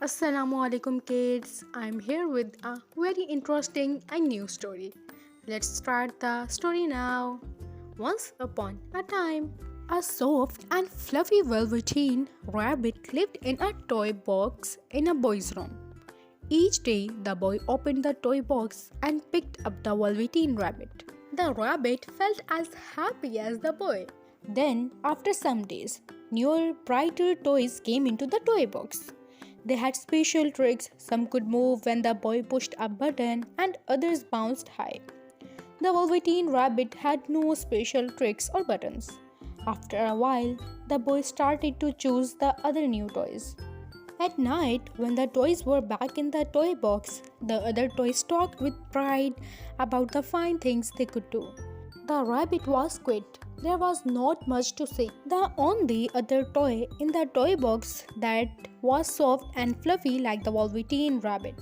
Assalamu alaikum kids. I'm here with a very interesting and new story. Let's start the story now. Once upon a time, a soft and fluffy velveteen rabbit lived in a toy box in a boy's room. Each day, the boy opened the toy box and picked up the velveteen rabbit. The rabbit felt as happy as the boy. Then, after some days, newer, brighter toys came into the toy box. They had special tricks. Some could move when the boy pushed a button, and others bounced high. The velveteen rabbit had no special tricks or buttons. After a while, the boy started to choose the other new toys. At night, when the toys were back in the toy box, the other toys talked with pride about the fine things they could do. The rabbit was quiet. There was not much to say. The only other toy in the toy box that was soft and fluffy like the velveteen rabbit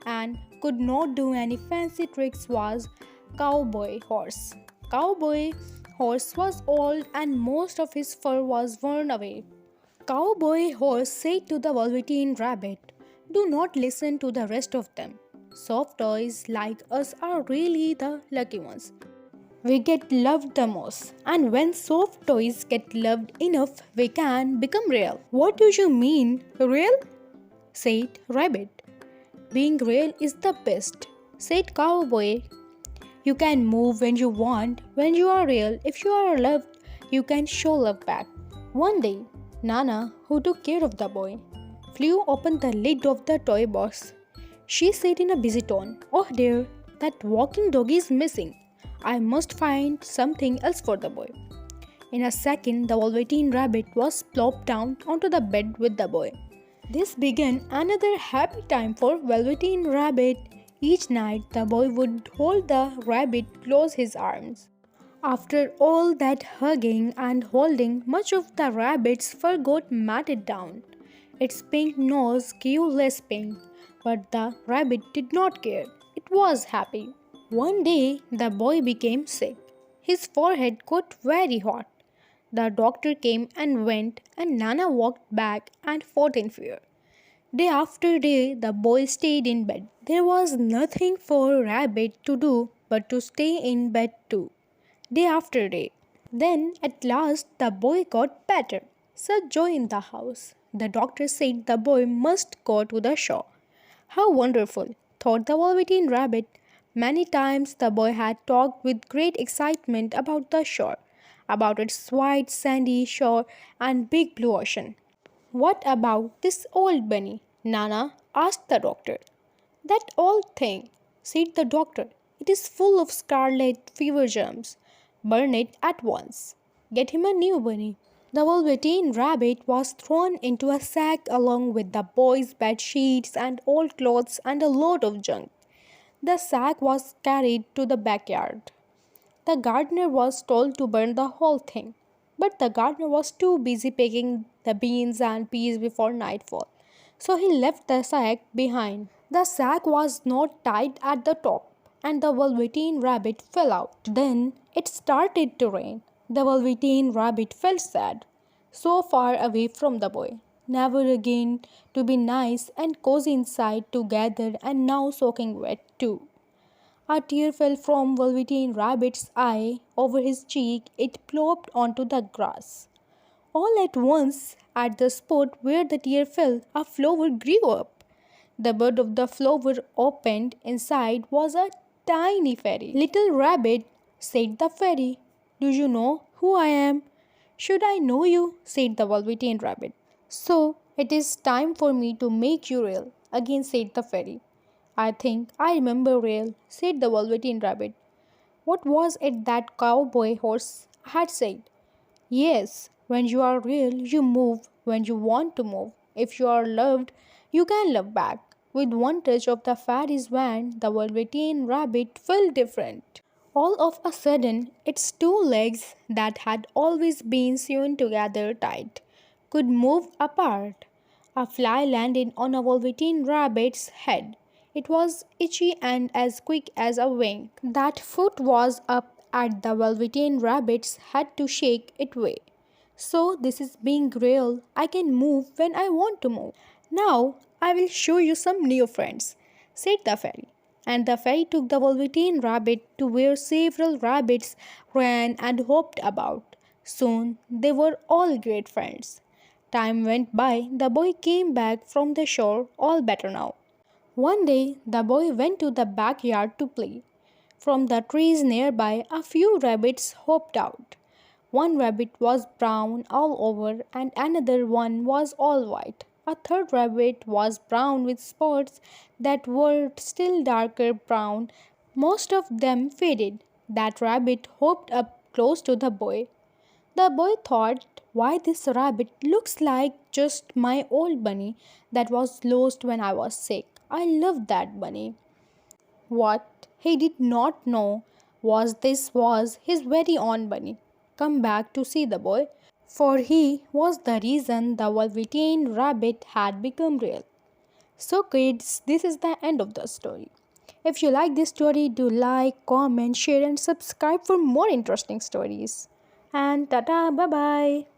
and could not do any fancy tricks was Cowboy Horse. Cowboy Horse was old and most of his fur was worn away. Cowboy Horse said to the velveteen rabbit, "Do not listen to the rest of them. Soft toys like us are really the lucky ones. We get loved the most, and when soft toys get loved enough, we can become real." "What do you mean, real?" said Rabbit. "Being real is the best," said Cowboy. "You can move when you want. When you are real, if you are loved, you can show love back." One day, Nana, who took care of the boy, flew open the lid of the toy box. She said in a busy tone, "Oh dear, that walking dog is missing. I must find something else for the boy." In a second, the velveteen rabbit was plopped down onto the bed with the boy. This began another happy time for Velveteen Rabbit. Each night, the boy would hold the rabbit close his arms. After all that hugging and holding, much of the rabbit's fur got matted down. Its pink nose grew less pink, but the rabbit did not care. It was happy. One day, the boy became sick. His forehead got very hot. The doctor came and went, and Nana walked back and fought in fear. Day after day, the boy stayed in bed. There was nothing for Rabbit to do but to stay in bed too, day after day. Then, at last, the boy got better. Such joy in the house. The doctor said the boy must go to the shore. How wonderful, thought the Velveteen Rabbit. Many times the boy had talked with great excitement about the shore, about its white sandy shore and big blue ocean. "What about this old bunny?" Nana asked the doctor. "That old thing," said the doctor. "It is full of scarlet fever germs. Burn it at once. Get him a new bunny." The Velveteen Rabbit was thrown into a sack along with the boy's bed sheets and old clothes and a load of junk. The sack was carried to the backyard. The gardener was told to burn the whole thing, but the gardener was too busy picking the beans and peas before nightfall, so he left the sack behind. The sack was not tied at the top, and the Velveteen Rabbit fell out. Then it started to rain. The Velveteen Rabbit felt sad, so far away from the boy, never again to be nice and cozy inside together, and now soaking wet too. A tear fell from Velveteen Rabbit's eye over his cheek. It plopped onto the grass. All at once, at the spot where the tear fell, a flower grew up. The bud of the flower opened. Inside was a tiny fairy. "Little rabbit," said the fairy, "do you know who I am?" "Should I know you?" said the Velveteen Rabbit. "So it is time for me to make you real," again said the fairy. "I think I remember real," said the Velveteen Rabbit. What was it that Cowboy Horse had said? "Yes, when you are real, you move when you want to move. If you are loved, you can love back." With one touch of the fairy's wand, the Velveteen Rabbit felt different. All of a sudden, its two legs that had always been sewn together tight could move apart. A fly landed on a Velveteen Rabbit's head. It was itchy and as quick as a wink. That foot was up at the Velveteen Rabbit's head to shake it away. "So this is being real. I can move when I want to move. Now I will show you some new friends, said the fairy. And the fairy took the velveteen rabbit to where several rabbits ran and hopped about. Soon they were all great friends. Time went by, the boy came back from the shore, all better now. One day, the boy went to the backyard to play. From the trees nearby, a few rabbits hopped out. One rabbit was brown all over, and another one was all white. A third rabbit was brown with spots that were still darker brown. Most of them faded. That rabbit hopped up close to the boy. The boy thought, why this rabbit looks like just my old bunny that was lost when I was sick. I love that bunny. What he did not know was this was his very own bunny, come back to see the boy, for he was the reason the velveteen rabbit had become real. So, kids, this is the end of the story. If you like this story, do like, comment, share, and subscribe for more interesting stories. And tata, bye bye.